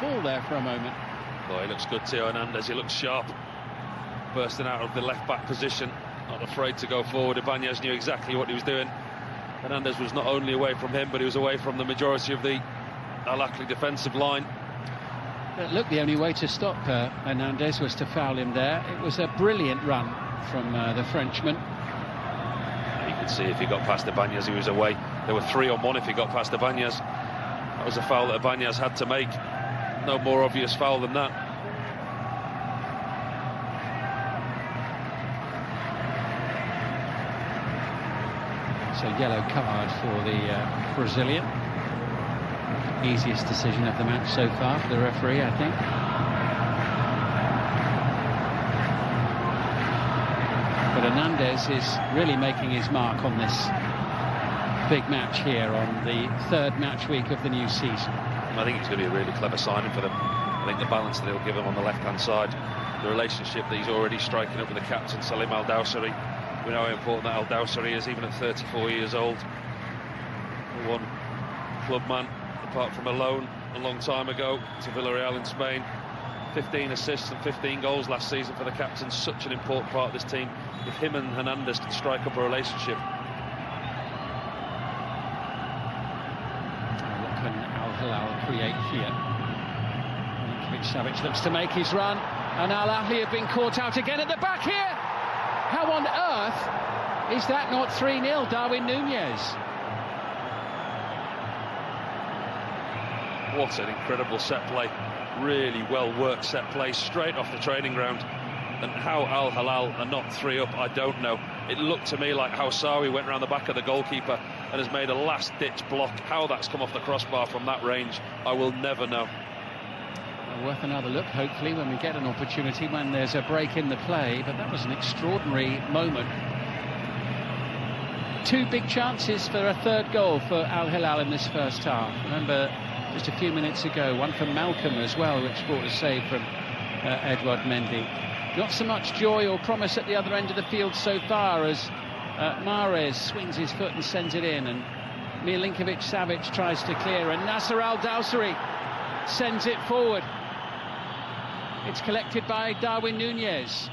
ball there for a moment. Well, he looks good, Theo Hernandez. He looks sharp, bursting out of the left-back position, not afraid to go forward. Ibanez knew exactly what he was doing. Hernandez was not only away from him, but he was away from the majority of the Al-Ahli defensive line. Look, the only way to stop Hernandez was to foul him there. It was a brilliant run from the Frenchman. You could see if he got past Ibanez, he was away. There were 3 on 1 if he got past Ibanez. That was a foul that Ibanez had to make. No more obvious foul than that. So yellow card for the Brazilian. Easiest decision of the match so far for the referee, I think. But Hernandez is really making his mark on this big match here on the 3rd match week of the new season. I think it's going to be a really clever signing for them. I think the balance that he'll give him on the left-hand side, the relationship that he's already striking up with the captain, Salim Al-Dawsari. We know how important that Al-Dawsari is, even at 34 years old. The one club man, apart from a loan a long time ago to Villarreal in Spain. 15 assists and 15 goals last season for the captain. Such an important part of this team. If him and Hernandez can strike up a relationship. What can Al-Hilal create here? Savic looks to make his run, and Al-Ahli have been caught out again at the back here. How on earth is that not 3-0, Darwin Núñez? What an incredible set play. Really well worked set play straight off the training ground. And how Al-Hilal are not 3 up, I don't know. It looked to me like Housawi went around the back of the goalkeeper and has made a last-ditch block. How that's come off the crossbar from that range, I will never know. Worth another look, hopefully, when we get an opportunity, when there's a break in the play. But that was an extraordinary moment. 2 big chances for a 3rd goal for Al-Hilal in this first half. Remember, just a few minutes ago, one from Malcolm as well, which brought a save from Edouard Mendy. Not so much joy or promise at the other end of the field so far as Mahrez swings his foot and sends it in, and Milinkovic-Savic tries to clear, and Nasser Al-Dawsari sends it forward. It's collected by Darwin Núñez,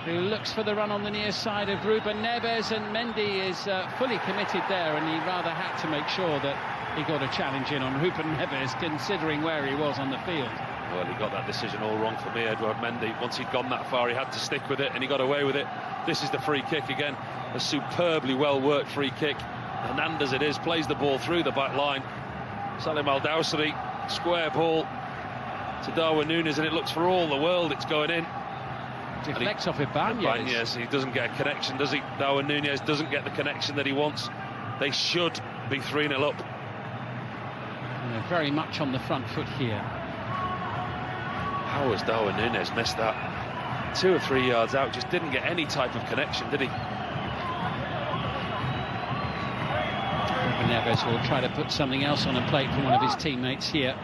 who looks for the run on the near side of Ruben Neves, and Mendy is fully committed there, and he rather had to make sure that he got a challenge in on Ruben Neves, considering where he was on the field. Well, he got that decision all wrong for me, Edouard Mendy. Once he'd gone that far, he had to stick with it, and he got away with it. This is the free kick again, a superbly well-worked free kick. Hernandez it is, plays the ball through the back line. Salim Al-Dawsari, square ball to Darwin Núñez, and it looks for all the world it's going in. Deflects off Ibanez. He doesn't get a connection, does he? Darwin Núñez doesn't get the connection that he wants. They should be 3-0 up. And they're very much on the front foot here. How has Darwin Núñez missed that? 2 or 3 yards out, just didn't get any type of connection, did he? Neves will try to put something else on a plate for one of his teammates here.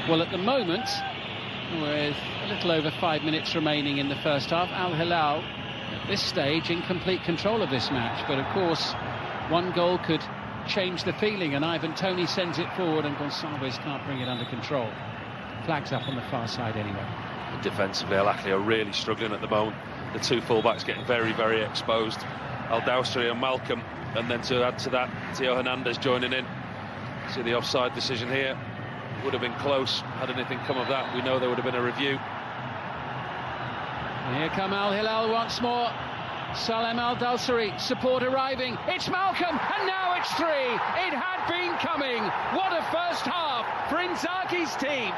Well, at the moment, with a little over 5 minutes remaining in the first half, Al-Hilal at this stage in complete control of this match. But of course, one goal could change the feeling, and Ivan Toney sends it forward, and Gonçalves can't bring it under control. Flags up on the far side anyway. Defensively, Al-Ahli are really struggling at the moment. The 2 fullbacks getting very, very exposed. Al-Dawsari and Malcolm, and then to add to that, Theo Hernandez joining in. See the offside decision here. Would have been close. Had anything come of that, we know there would have been a review. And here come Al-Hilal once more. Salim Al-Dawsari, support arriving. It's Malcolm, and now it's 3. It had been coming. What a first half for Inzaghi's team.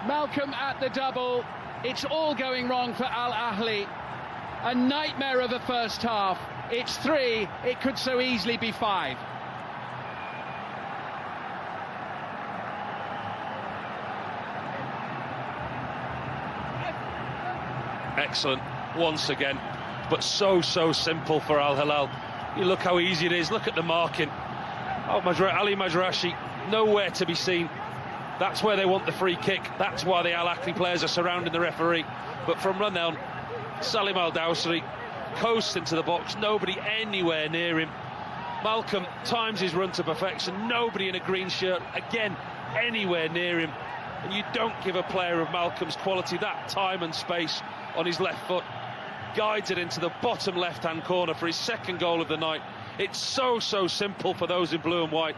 Malcolm at the double. It's all going wrong for Al-Ahli. A nightmare of a first half. It's 3. It could so easily be 5. Excellent once again, but so simple for Al-Hilal. You look how easy it is. Look at the marking. Oh, Ali Majrashi nowhere to be seen. That's where they want the free kick. That's why the Al-Ahli players are surrounding the referee. But from run down, Salim Al-Dawsari coasts into the box, nobody anywhere near him. Malcolm times his run to perfection, nobody in a green shirt, again, anywhere near him. And you don't give a player of Malcolm's quality that time and space on his left foot. Guides it into the bottom left-hand corner for his second goal of the night. It's so simple for those in blue and white.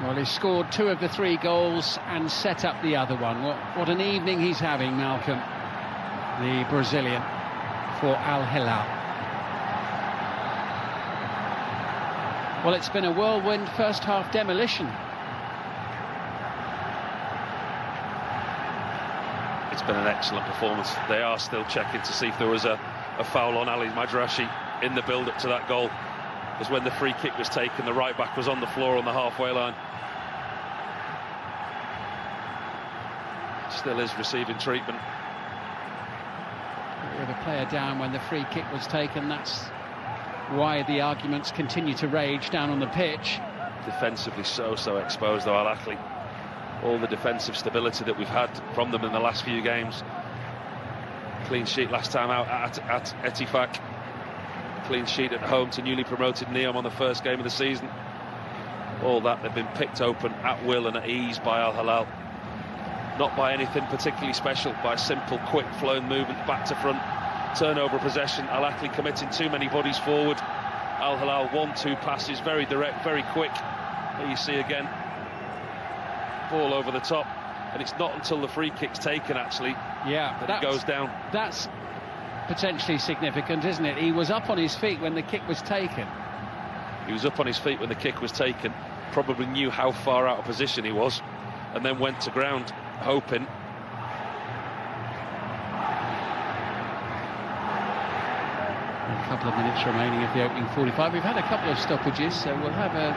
Well, he scored 2 of the 3 goals and set up the other one. What an evening he's having, Malcolm, the Brazilian, for Al-Hilal. Well, it's been a whirlwind first half demolition. It's been an excellent performance. They are still checking to see if there was a foul on Ali Madrashi in the build-up to that goal. Because when the free kick was taken, the right-back was on the floor on the halfway line. Still is receiving treatment. With a player down when the free kick was taken, that's why the arguments continue to rage down on the pitch. Defensively so exposed, though, Al-Ahli. All the defensive stability that we've had from them in the last few games. Clean sheet last time out at Etifak. Clean sheet at home to newly promoted Neom on the first game of the season. All that, they've been picked open at will and at ease by Al-Hilal. Not by anything particularly special, by simple, quick flowing movement back to front. Turnover possession, Al-Ahli committing too many bodies forward. Al-Hilal 1-2 passes, very direct, very quick. Here you see again, ball over the top. And it's not until the free kick's taken, actually, that it goes down. That's potentially significant, isn't it? He was up on his feet when the kick was taken. He was up on his feet when the kick was taken, probably knew how far out of position he was, and then went to ground, hoping. A couple of minutes remaining of the opening 45. We've had a couple of stoppages, so we'll have a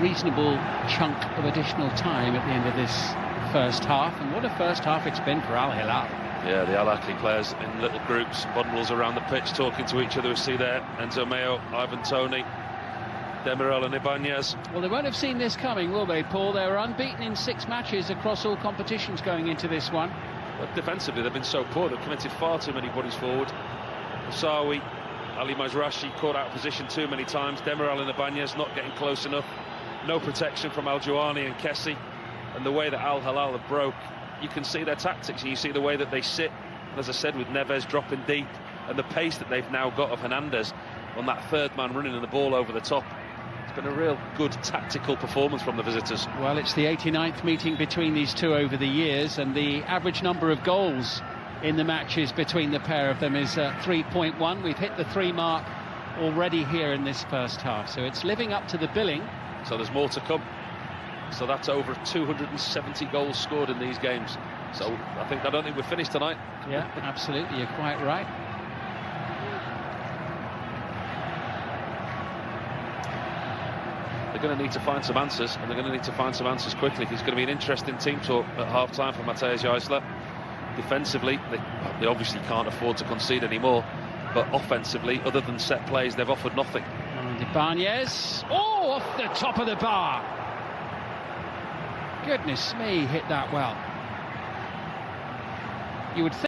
reasonable chunk of additional time at the end of this first half. And what a first half it's been for Al-Hilal. Yeah, the Al-Ahli players in little groups, bundles around the pitch, talking to each other. We see there Enzo Mayo, Ivan Toney, Demiral and Ibanez. Well, they won't have seen this coming, will they, Paul? They were unbeaten in 6 matches across all competitions going into this one. But defensively, they've been so poor. They've committed far too many bodies forward. Sawi, Ali Mazrashi caught out of position too many times. Demiral and Ibanez not getting close enough. No protection from Al-Jawani and Kessie. And the way that Al-Hilal have broke, you can see their tactics, and you see the way that they sit. And as I said, with Neves dropping deep, and the pace that they've now got of Hernandez on that third man running and the ball over the top. It's been a real good tactical performance from the visitors. Well, it's the 89th meeting between these two over the years, and the average number of goals in the matches between the pair of them is 3.1. We've hit the 3 mark already here in this first half, so it's living up to the billing. So there's more to come. So that's over 270 goals scored in these games. So I don't think we're finished tonight. Yeah, absolutely, you're quite right. They're going to need to find some answers, and they're going to need to find some answers quickly. It's going to be an interesting team talk at half-time for Mateusz Jaisler. Defensively, they obviously can't afford to concede anymore, but offensively, other than set plays, they've offered nothing. And Ibanez, off the top of the bar. Goodness me, hit that well. You would think